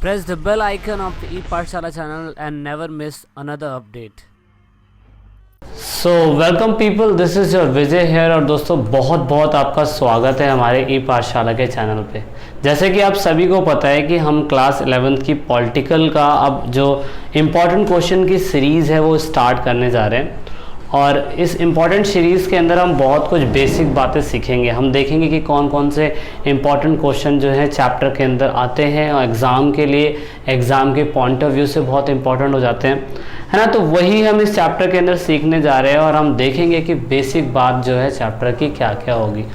Press the bell icon of the ePathshala channel and never miss another update. So welcome people, this is your Vijay here. और दोस्तों बहुत बहुत आपका स्वागत है हमारे ई पाठशाला के चैनल पे। जैसे कि आप सभी को पता है कि हम क्लास 11th की पॉलिटिकल का अब जो इम्पॉर्टेंट क्वेश्चन की सीरीज़ है वो स्टार्ट करने जा रहे हैं। और इस इम्पॉर्टेंट सीरीज़ के अंदर हम बहुत कुछ बेसिक बातें सीखेंगे। हम देखेंगे कि कौन कौन से इम्पॉर्टेंट क्वेश्चन जो हैं चैप्टर के अंदर आते हैं और एग्ज़ाम के लिए, एग्ज़ाम के पॉइंट ऑफ व्यू से बहुत इंपॉर्टेंट हो जाते हैं, है ना। तो वही हम इस चैप्टर के अंदर सीखने जा रहे हैं और हम देखेंगे कि बेसिक बात जो है चैप्टर की क्या क्या होगी।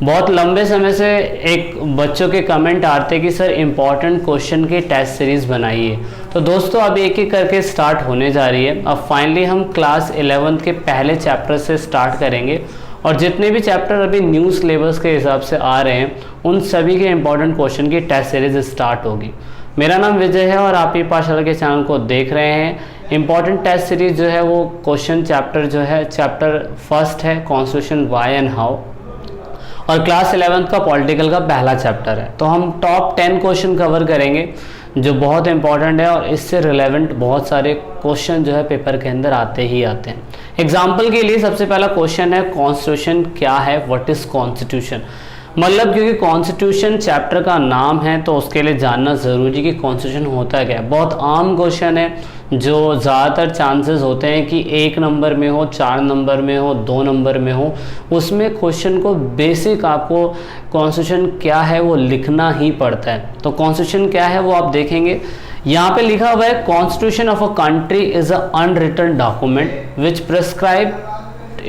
बहुत लंबे समय से एक बच्चों के कमेंट आते कि सर इम्पॉर्टेंट क्वेश्चन की टेस्ट सीरीज़ बनाइए। तो दोस्तों अब एक एक करके स्टार्ट होने जा रही है। अब फाइनली हम क्लास 11th के पहले चैप्टर से स्टार्ट करेंगे और जितने भी चैप्टर अभी न्यू सिलेबस के हिसाब से आ रहे हैं उन सभी के इम्पॉर्टेंट क्वेश्चन की टेस्ट सीरीज स्टार्ट होगी। मेरा नाम विजय है और आप ई पाठशाला के चैनल को देख रहे हैं। इम्पॉर्टेंट टेस्ट सीरीज जो है वो क्वेश्चन चैप्टर जो है चैप्टर फर्स्ट है कॉन्स्टिट्यूशन वाई एंड हाउ, और क्लास 11th का पॉलिटिकल का पहला चैप्टर है। तो हम टॉप 10 क्वेश्चन कवर करेंगे जो बहुत इंपॉर्टेंट है और इससे रिलेवेंट बहुत सारे क्वेश्चन जो है पेपर के अंदर आते ही आते हैं। एग्जाम्पल के लिए सबसे पहला क्वेश्चन है कॉन्स्टिट्यूशन क्या है, व्हाट इज कॉन्स्टिट्यूशन। मतलब क्योंकि कॉन्स्टिट्यूशन चैप्टर का नाम है तो उसके लिए जानना ज़रूरी है कि कॉन्स्टिट्यूशन होता क्या है। बहुत आम क्वेश्चन है जो ज़्यादातर चांसेस होते हैं कि 1 नंबर में हो, 4 नंबर में हो, 2 नंबर में हो। उसमें क्वेश्चन को बेसिक आपको कॉन्स्टिट्यूशन क्या है वो लिखना ही पड़ता है। तो कॉन्स्टिट्यूशन क्या है वो आप देखेंगे। यहाँ पे लिखा हुआ है constitution of a country is a unwritten document which prescribe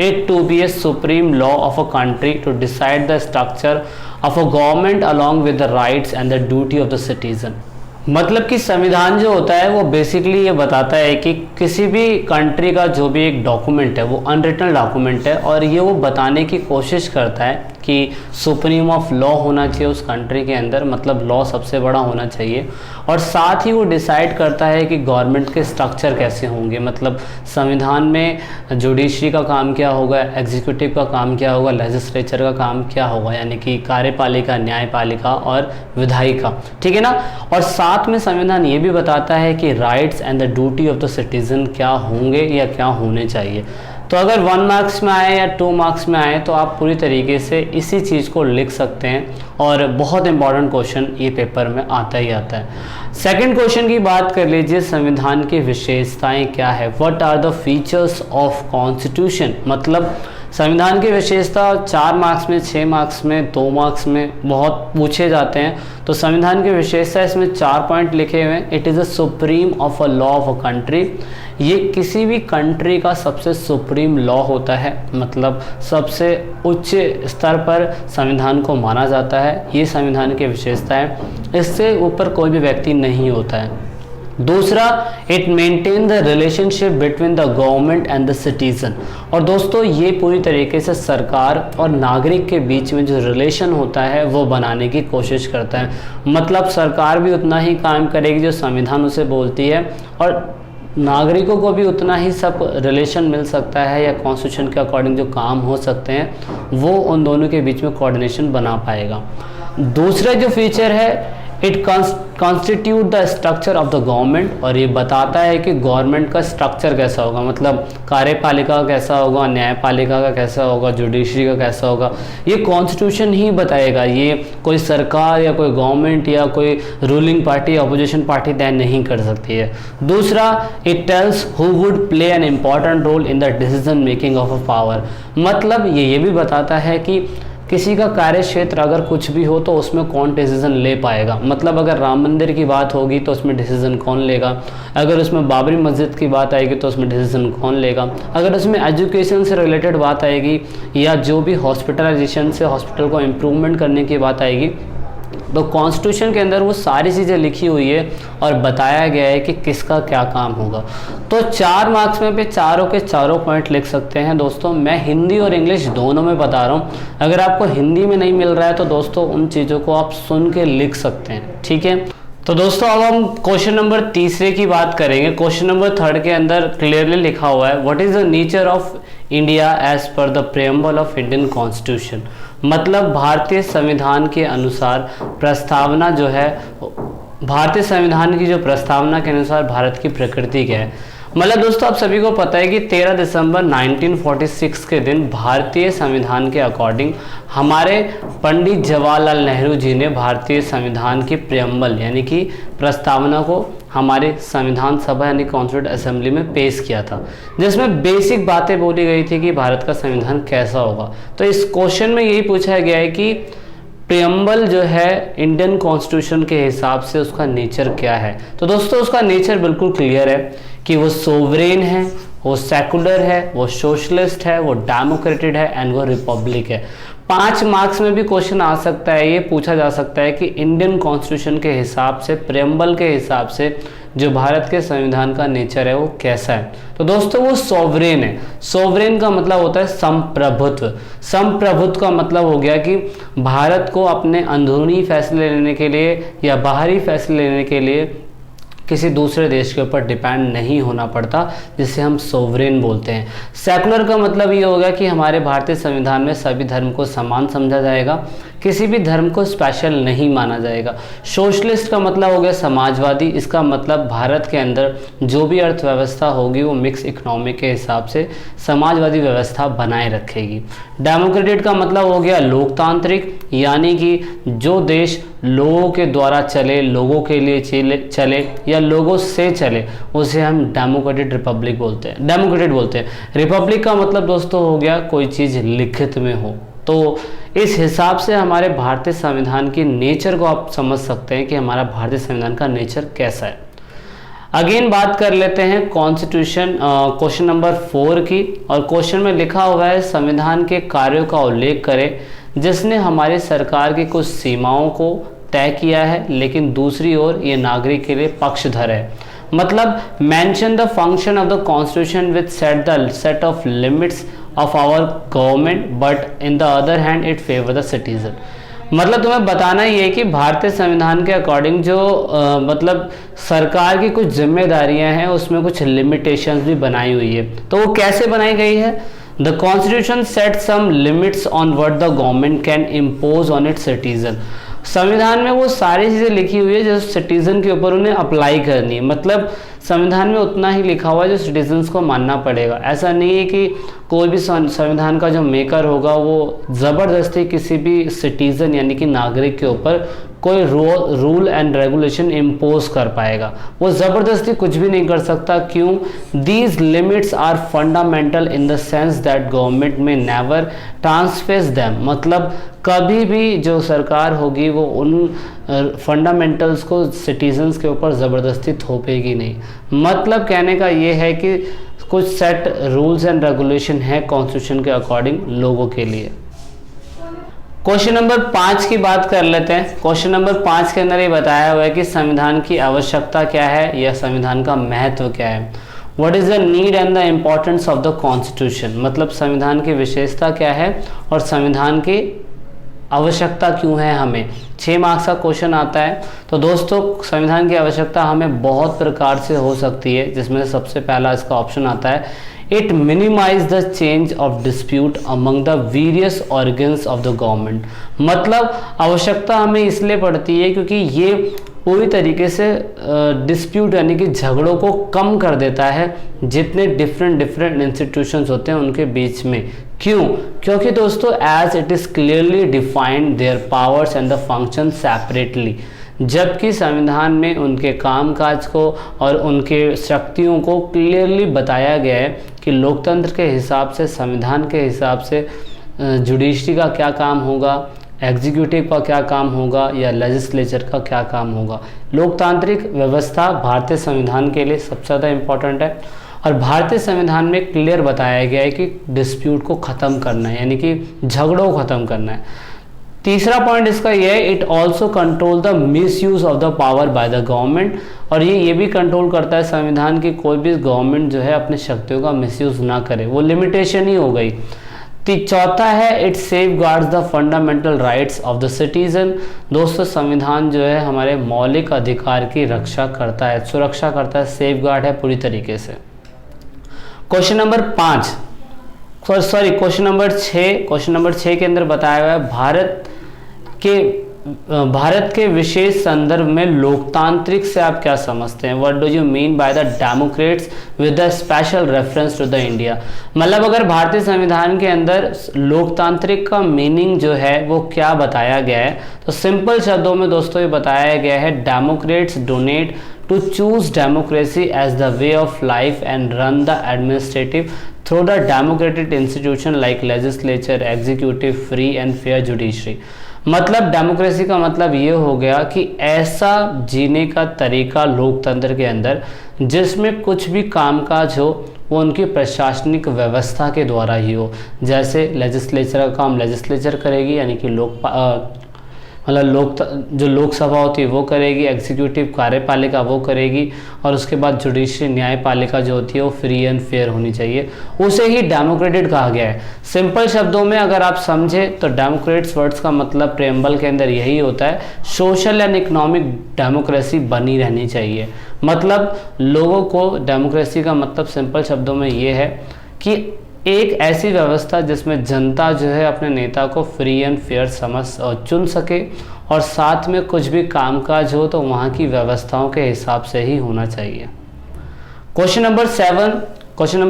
it to be a supreme law of a country to decide the structure of a government along with the rights and the duty of the citizen। मतलब कि संविधान जो होता है वो basically ये बताता है कि किसी भी कंट्री का जो भी एक डॉक्यूमेंट है वो अनरिटन डॉक्यूमेंट है और ये वो बताने की कोशिश करता है कि सुप्रीम ऑफ लॉ होना चाहिए उस कंट्री के अंदर, मतलब लॉ सबसे बड़ा होना चाहिए। और साथ ही वो डिसाइड करता है कि गवर्नमेंट के स्ट्रक्चर कैसे होंगे, मतलब संविधान में जुडिशरी का काम क्या होगा, एग्जीक्यूटिव का काम क्या होगा, लेजिस्लेचर का काम क्या होगा, यानी कि कार्यपालिका, न्यायपालिका और विधायिका, ठीक है ना। और साथ में संविधान ये भी बताता है कि rights and the duty of the citizen क्या होंगे या क्या होने चाहिए। तो अगर 1 मार्क्स में आए या 2 मार्क्स में आए तो आप पूरी तरीके से इसी चीज़ को लिख सकते हैं और बहुत इंपॉर्टेंट क्वेश्चन ये पेपर में आता ही आता है। सेकंड क्वेश्चन की बात कर लीजिए, संविधान की विशेषताएं क्या है, what are the features of constitution. मतलब संविधान की विशेषता 4 मार्क्स में, 6 मार्क्स में, 2 मार्क्स में बहुत पूछे जाते हैं। तो संविधान की विशेषता इसमें 4 पॉइंट लिखे हुए हैं। It is a supreme of a law of a country. ये किसी भी कंट्री का सबसे सुप्रीम लॉ होता है, मतलब सबसे उच्च स्तर पर संविधान को माना जाता है। ये संविधान की विशेषता है, इससे ऊपर कोई भी व्यक्ति नहीं होता है। दूसरा, it maintain the relationship between the government and the citizen. और दोस्तों ये पूरी तरीके से सरकार और नागरिक के बीच में जो रिलेशन होता है वो बनाने की कोशिश करता है। मतलब सरकार भी उतना ही काम करेगी जो संविधान उसे बोलती है और नागरिकों को भी उतना ही सब रिलेशन मिल सकता है या कॉन्स्टिट्यूशन के अकॉर्डिंग जो काम हो सकते हैं वो उन दोनों के बीच में कोऑर्डिनेशन बना पाएगा। दूसरा जो फीचर है, it constitute the structure of the government. और ये बताता है कि गवर्नमेंट का स्ट्रक्चर कैसा होगा, मतलब कार्यपालिका का कैसा होगा, न्यायपालिका का कैसा होगा, जुडिशरी का कैसा होगा, ये कॉन्स्टिट्यूशन ही बताएगा। ये कोई सरकार या कोई गवर्नमेंट या कोई रूलिंग पार्टी या अपोजिशन पार्टी तय नहीं कर सकती है। दूसरा, it tells who would play an important role in the decision making of a power. मतलब ये भी बताता है कि किसी का कार्य क्षेत्र अगर कुछ भी हो तो उसमें कौन डिसीजन ले पाएगा। मतलब अगर राम मंदिर की बात होगी तो उसमें डिसीजन कौन लेगा, अगर उसमें बाबरी मस्जिद की बात आएगी तो उसमें डिसीजन कौन लेगा, अगर उसमें एजुकेशन से रिलेटेड बात आएगी या जो भी हॉस्पिटलाइजेशन से हॉस्पिटल को इम्प्रूवमेंट करने की बात आएगी, तो कॉन्स्टिट्यूशन के अंदर वो सारी चीज़ें लिखी हुई है और बताया गया है कि किसका क्या काम होगा। तो 4 मार्क्स में पे चारों के चारों पॉइंट लिख सकते हैं। दोस्तों मैं हिंदी और इंग्लिश दोनों में बता रहा हूँ, अगर आपको हिंदी में नहीं मिल रहा है तो दोस्तों उन चीज़ों को आप सुन के लिख सकते हैं, ठीक है। तो दोस्तों अब हम क्वेश्चन नंबर 3 की बात करेंगे। क्वेश्चन नंबर 3 के अंदर क्लियरली लिखा हुआ है, what is the nature of India as per the preamble of Indian constitution. मतलब भारतीय संविधान के अनुसार प्रस्तावना जो है भारतीय संविधान की जो प्रस्तावना के अनुसार भारत की प्रकृति क्या है। मतलब दोस्तों आप सभी को पता है कि 13 दिसंबर 1946 के दिन भारतीय संविधान के अकॉर्डिंग हमारे पंडित जवाहरलाल नेहरू जी ने भारतीय संविधान की प्रियम्बल यानी कि प्रस्तावना को हमारे संविधान सभा यानी कॉन्स्टिट्यूंट असेंबली में पेश किया था, जिसमें बेसिक बातें बोली गई थी कि भारत का संविधान कैसा होगा। तो इस क्वेश्चन में यही पूछा गया है कि प्रियम्बल जो है इंडियन कॉन्स्टिट्यूशन के हिसाब से उसका नेचर क्या है। तो दोस्तों उसका नेचर बिल्कुल क्लियर है कि वो सोवरेन है, वो सेकुलर है, वो सोशलिस्ट है, वो डेमोक्रेटिक है एंड वो रिपब्लिक है। 5 मार्क्स में भी क्वेश्चन आ सकता है, ये पूछा जा सकता है कि इंडियन कॉन्स्टिट्यूशन के हिसाब से, प्रियम्बल के हिसाब से जो भारत के संविधान का नेचर है वो कैसा है। तो दोस्तों वो सोवरेन है। सोवरेन का मतलब होता है संप्रभुत्व। संप्रभुत्व का मतलब हो गया कि भारत को अपने अंदरूनी फैसले लेने के लिए या बाहरी फैसले लेने के लिए किसी दूसरे देश के ऊपर डिपेंड नहीं होना पड़ता, जिसे हम सोवरेन बोलते हैं। सेकुलर का मतलब ये होगा कि हमारे भारतीय संविधान में सभी धर्म को समान समझा जाएगा, किसी भी धर्म को स्पेशल नहीं माना जाएगा। सोशलिस्ट का मतलब हो गया समाजवादी। इसका मतलब भारत के अंदर जो भी अर्थव्यवस्था होगी वो मिक्स इकोनॉमी के हिसाब से समाजवादी व्यवस्था बनाए रखेगी। डेमोक्रेटिक का मतलब हो गया लोकतांत्रिक, यानी कि जो देश लोगों के द्वारा चले, लोगों के लिए चले या लोगों से चले, उसे हम डेमोक्रेटिक रिपब्लिक बोलते हैं, डेमोक्रेटिक बोलते हैं। रिपब्लिक का मतलब दोस्तों हो गया कोई चीज़ लिखित में हो। तो इस हिसाब से हमारे भारतीय संविधान की नेचर को आप समझ सकते हैं कि हमारा भारतीय संविधान का नेचर कैसा है। अगेन बात कर लेते हैं कॉन्स्टिट्यूशन क्वेश्चन नंबर 4 की, और क्वेश्चन में लिखा हुआ है संविधान के कार्यों का उल्लेख करें जिसने हमारी सरकार की कुछ सीमाओं को तय किया है, लेकिन दूसरी ओर ये नागरिक के लिए पक्षधर है। मतलब mention the function of the constitution which set of limits of our government but in the other hand it favour the citizen. मतलब तुम्हें बताना ये है कि भारतीय संविधान के अकॉर्डिंग जो मतलब सरकार की कुछ जिम्मेदारियां हैं उसमें कुछ लिमिटेशंस भी बनाई हुई है। तो वो कैसे बनाई गई है? The constitution set some limits on what the government can impose on its citizen. संविधान में वो सारी चीज़ें लिखी हुई है जो सिटीजन के ऊपर उन्हें अप्लाई करनी है। मतलब संविधान में उतना ही लिखा हुआ है जो सिटीजन्स को मानना पड़ेगा। ऐसा नहीं है कि कोई भी संविधान का जो मेकर होगा वो ज़बरदस्ती किसी भी सिटीजन यानी कि नागरिक के ऊपर कोई रूल एंड रेगुलेशन इम्पोज कर पाएगा। वो ज़बरदस्ती कुछ भी नहीं कर सकता। क्यों? These limits are fundamental in the sense that government may never transgress them. मतलब कभी भी जो सरकार होगी वो उन फंडामेंटल्स को सिटीजन्स के ऊपर ज़बरदस्ती थोपेगी नहीं। मतलब कहने का ये है कि कुछ सेट रूल्स एंड रेगुलेशन है कॉन्स्टिट्यूशन के अकॉर्डिंग लोगों के लिए। क्वेश्चन नंबर 5 की बात कर लेते हैं। क्वेश्चन नंबर 5 के अंदर ये बताया हुआ है कि संविधान की आवश्यकता क्या है या संविधान का महत्व क्या है। What is the need and the importance of the constitution. मतलब संविधान की विशेषता क्या है और संविधान की आवश्यकता क्यों है हमें। 6 मार्क्स का क्वेश्चन आता है। तो दोस्तों संविधान की आवश्यकता हमें बहुत प्रकार से हो सकती है, जिसमें सबसे पहला इसका ऑप्शन आता है it minimise the change of dispute among the various organs of the government. मतलब आवश्यकता हमें इसलिए पड़ती है क्योंकि ये पूरी तरीके से डिस्प्यूट यानी कि झगड़ों को कम कर देता है जितने डिफरेंट इंस्टीट्यूशंस होते हैं उनके बीच में। क्यों? क्योंकि दोस्तों as it is clearly defined their powers and the function separately. जबकि संविधान में उनके कामकाज को और उनके शक्तियों को क्लियरली बताया गया है कि लोकतंत्र के हिसाब से, संविधान के हिसाब से जुडिशरी का क्या काम होगा, एग्जीक्यूटिव का क्या काम होगा या लेजिस्लेचर का क्या काम होगा। लोकतांत्रिक व्यवस्था भारतीय संविधान के लिए सबसे ज़्यादा इम्पोर्टेंट है और भारतीय संविधान में क्लियर बताया गया है कि डिस्प्यूट को ख़त्म करना है यानी कि झगड़ों को ख़त्म करना है। तीसरा पॉइंट इसका यह है it also control the miss use of the power by the government. और ये भी कंट्रोल करता है संविधान की कोई भी गवर्नमेंट जो है अपने शक्तियों का मिसयूज़ ना करे, वो लिमिटेशन ही हो गई। चौथा है it safe guards the fundamental rights of the citizen. दोस्तों संविधान जो है हमारे मौलिक अधिकार की रक्षा करता है, सुरक्षा करता है, सेफ गार्ड है पूरी तरीके से। क्वेश्चन नंबर 5 क्वेश्चन नंबर 6 के अंदर बताया हुआ है भारत के भारत के विशेष संदर्भ में लोकतांत्रिक से आप क्या समझते हैं? What do you mean by the democrats with the special reference to the India? मतलब अगर भारतीय संविधान के अंदर लोकतांत्रिक का मीनिंग जो है वो क्या बताया गया है, तो सिंपल शब्दों में दोस्तों ये बताया गया है, Democrats donate to choose democracy as the way of life and run the administrative through the democratic institution like legislature, executive, free and fair judiciary। मतलब डेमोक्रेसी का मतलब ये हो गया कि ऐसा जीने का तरीका लोकतंत्र के अंदर जिसमें कुछ भी कामकाज हो वो उनकी प्रशासनिक व्यवस्था के द्वारा ही हो। जैसे लेजिस्लेचर का काम लेजिस्लेचर करेगी, यानी कि जो लोकसभा होती है वो करेगी, एग्जीक्यूटिव कार्यपालिका वो करेगी, और उसके बाद जुडिशरी न्यायपालिका जो होती है वो फ्री एंड फेयर होनी चाहिए, उसे ही डेमोक्रेटिक कहा गया है। सिंपल शब्दों में अगर आप समझे तो डेमोक्रेट्स वर्ड्स का मतलब प्रेम्बल के अंदर यही होता है, सोशल एंड इकोनॉमिक डेमोक्रेसी बनी रहनी चाहिए। मतलब लोगों को डेमोक्रेसी का मतलब सिंपल शब्दों में ये है कि एक ऐसी व्यवस्था जिसमें जनता जो है अपने नेता को फ्री एंड फेयर समझ और चुन सके, और साथ में कुछ भी कामकाज हो तो वहाँ की व्यवस्थाओं के हिसाब से ही होना चाहिए। क्वेश्चन नंबर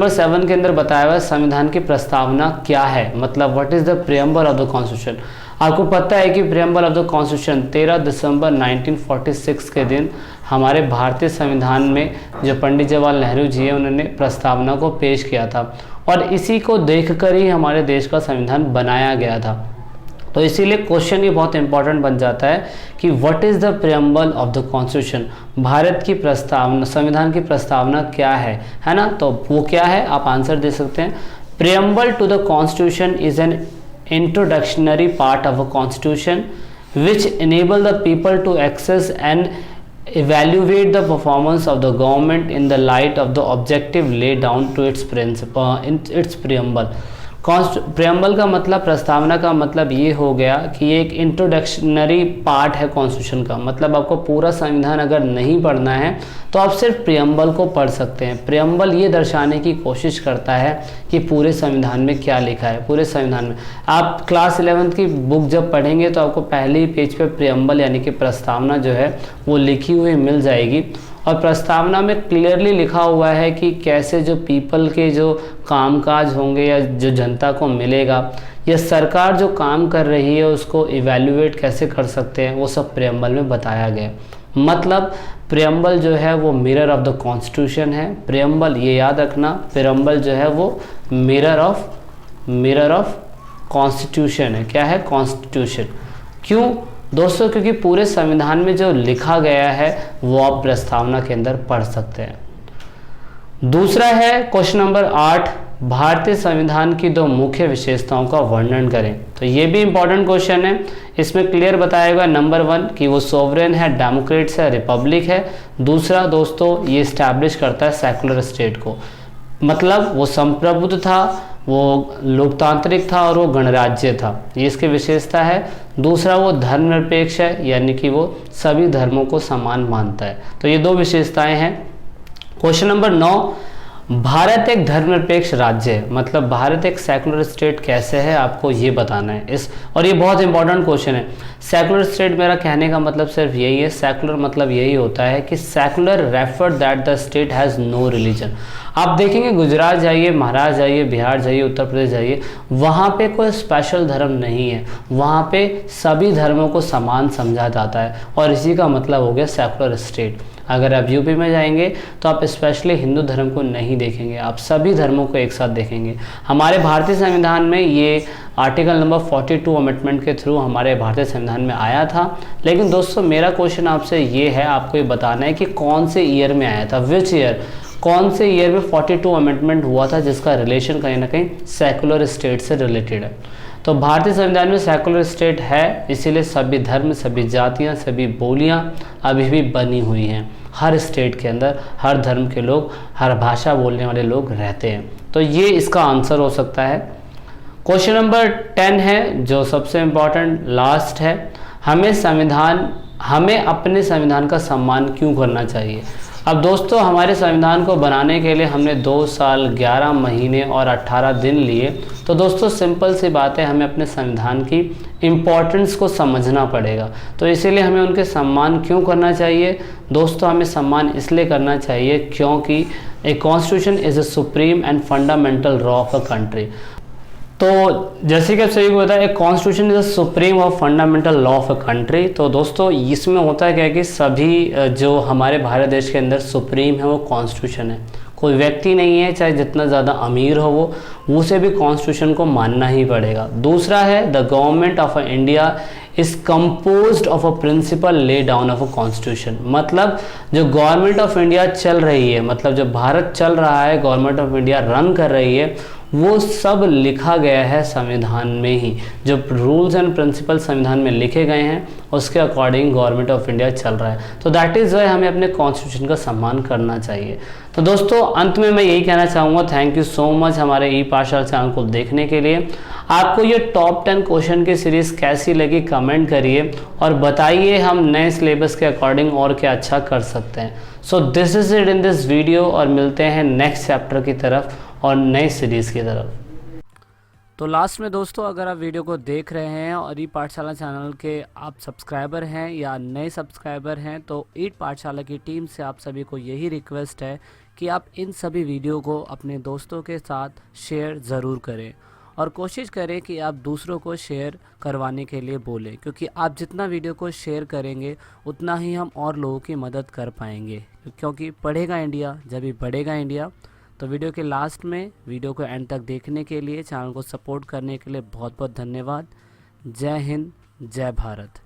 7 के अंदर बताया हुआ है संविधान की प्रस्तावना क्या है, मतलब what is the preamble of the constitution. आपको पता है कि प्रीएम्बल ऑफ द कॉन्स्टिट्यूशन 13 दिसंबर 1946 के दिन हमारे भारतीय संविधान में जो पंडित जवाहरलाल नेहरू जी हैं उन्होंने प्रस्तावना को पेश किया था, और इसी को देखकर ही हमारे देश का संविधान बनाया गया था। तो इसीलिए क्वेश्चन ये बहुत इंपॉर्टेंट बन जाता है कि what is the preamble of the constitution, Bharat की प्रस्तावना, संविधान की प्रस्तावना क्या है ना। तो वो क्या है, आप आंसर दे सकते हैं। Preamble to the constitution is an introductory part of a constitution which enable the people to access and evaluate the performance of the government in the light of the objective laid down to its preamble। Preamble का मतलब, प्रस्तावना का मतलब ये हो गया कि ये एक इंट्रोडक्शनरी पार्ट है कॉन्स्टिट्यूशन का। मतलब आपको पूरा संविधान अगर नहीं पढ़ना है तो आप सिर्फ प्रियम्बल को पढ़ सकते हैं। प्रियम्बल ये दर्शाने की कोशिश करता है कि पूरे संविधान में क्या लिखा है। पूरे संविधान में आप क्लास 11th की बुक जब पढ़ेंगे तो आपको पहले ही पेज पे प्रियम्बल यानी कि प्रस्तावना जो है वो लिखी हुई मिल जाएगी, और प्रस्तावना में क्लियरली लिखा हुआ है कि कैसे जो पीपल के जो कामकाज होंगे या जो जनता को मिलेगा, या सरकार जो काम कर रही है उसको इवैल्यूएट कैसे कर सकते हैं, वो सब प्रियम्बल में बताया गया। मतलब प्रियम्बल जो है वो मिरर ऑफ द कॉन्स्टिट्यूशन है। प्रियम्बल ये याद रखना, प्रियम्बल जो है वो मिरर ऑफ कॉन्स्टिट्यूशन है। क्या है? कॉन्स्टिट्यूशन। क्यों दोस्तों? क्योंकि पूरे संविधान में जो लिखा गया है वो आप प्रस्तावना के अंदर पढ़ सकते हैं। दूसरा है क्वेश्चन नंबर 8, भारतीय संविधान की 2 मुख्य विशेषताओं का वर्णन करें। तो ये भी इंपॉर्टेंट क्वेश्चन है। इसमें क्लियर बताएगा नंबर 1 कि वो सोवरेन है, डेमोक्रेट्स है, रिपब्लिक है। दूसरा दोस्तों ये इस्टेब्लिश करता है सेकुलर स्टेट को, मतलब वो संप्रभुत्व था, वो लोकतांत्रिक था और वो गणराज्य था। ये इसकी विशेषता है। दूसरा वो धर्मनिरपेक्ष है, यानी कि वो सभी धर्मों को समान मानता है। तो ये 2 विशेषताएं हैं। क्वेश्चन नंबर 9, भारत एक धर्मनिरपेक्ष राज्य है। मतलब भारत एक सेकुलर स्टेट कैसे है आपको ये बताना है। और ये बहुत इंपॉर्टेंट क्वेश्चन है। सेकुलर स्टेट मेरा कहने का मतलब सिर्फ यही है, सेकुलर मतलब यही होता है कि secular refer that the state has no religion. आप देखेंगे गुजरात जाइए, महाराष्ट्र जाइए, बिहार जाइए, उत्तर प्रदेश जाइए, वहाँ पे कोई स्पेशल धर्म नहीं है, वहाँ पे सभी धर्मों को समान समझा जाता है, और इसी का मतलब हो गया सेकुलर स्टेट। अगर आप यूपी में जाएंगे तो आप स्पेशली हिंदू धर्म को नहीं देखेंगे, आप सभी धर्मों को एक साथ देखेंगे। हमारे भारतीय संविधान में ये आर्टिकल नंबर 42 अमेंडमेंट के थ्रू हमारे भारतीय संविधान में आया था। लेकिन दोस्तों मेरा क्वेश्चन आपसे ये है, आपको ये बताना है कि कौन से ईयर में आया था, विच ईयर, कौन से ईयर में 42 अमेंडमेंट हुआ था जिसका रिलेशन कहीं ना कहीं सेकुलर स्टेट से रिलेटेड है। तो भारतीय संविधान में सेकुलर स्टेट है, इसीलिए सभी धर्म, सभी जातियां, सभी बोलियां अभी भी बनी हुई हैं। हर स्टेट के अंदर हर धर्म के लोग, हर भाषा बोलने वाले लोग रहते हैं। तो ये इसका आंसर हो सकता है। क्वेश्चन नंबर 10 है जो सबसे इम्पोर्टेंट लास्ट है। हमें अपने संविधान का सम्मान क्यों करना चाहिए। अब दोस्तों, हमारे संविधान को बनाने के लिए हमने 2 साल 11 महीने और 18 दिन लिए। तो दोस्तों, सिंपल सी बात है, हमें अपने संविधान की इम्पोर्टेंस को समझना पड़ेगा। तो इसीलिए हमें उनके सम्मान क्यों करना चाहिए। दोस्तों, हमें सम्मान इसलिए करना चाहिए क्योंकि a constitution is a supreme and fundamental law of a country. तो जैसे कि आप सभी को पता है, कॉन्स्टिट्यूशन इज अ सुप्रीम और fundamental law of a country. तो दोस्तों, इसमें होता है क्या कि सभी जो हमारे भारत देश के अंदर सुप्रीम है वो कॉन्स्टिट्यूशन है। कोई व्यक्ति नहीं है, चाहे जितना ज़्यादा अमीर हो वो, उसे भी कॉन्स्टिट्यूशन को मानना ही पड़ेगा। दूसरा है, the government of India is composed of a principle lay down of a constitution. मतलब जो गवर्नमेंट ऑफ इंडिया चल रही है, मतलब जो भारत चल रहा है, गवर्नमेंट ऑफ इंडिया रन कर रही है, वो सब लिखा गया है संविधान में ही। जो रूल्स एंड प्रिंसिपल संविधान में लिखे गए हैं उसके अकॉर्डिंग गवर्नमेंट ऑफ इंडिया चल रहा है। तो दैट इज़ वाई हमें अपने कॉन्स्टिट्यूशन का सम्मान करना चाहिए। तो दोस्तों, अंत में मैं यही कहना चाहूँगा, थैंक यू सो मच हमारे ई पाठशाला चैनल को देखने के लिए। आपको ये टॉप 10 क्वेश्चन की सीरीज़ कैसी लगी कमेंट करिए और बताइए हम नए सिलेबस के अकॉर्डिंग और क्या अच्छा कर सकते हैं। So this is it in this video, और मिलते हैं नेक्स्ट चैप्टर की तरफ और नई सीरीज़ की तरफ। तो लास्ट में दोस्तों, अगर आप वीडियो को देख रहे हैं और ई पाठशाला चैनल के आप सब्सक्राइबर हैं या नए सब्सक्राइबर हैं, तो ई पाठशाला की टीम से आप सभी को यही रिक्वेस्ट है कि आप इन सभी वीडियो को अपने दोस्तों के साथ शेयर ज़रूर करें और कोशिश करें कि आप दूसरों को शेयर करवाने के लिए बोलें, क्योंकि आप जितना वीडियो को शेयर करेंगे उतना ही हम और लोगों की मदद कर पाएंगे, क्योंकि पढ़ेगा इंडिया जब भी बढ़ेगा इंडिया। तो वीडियो के लास्ट में वीडियो को एंड तक देखने के लिए, चैनल को सपोर्ट करने के लिए बहुत बहुत धन्यवाद। जय हिंद, जय भारत।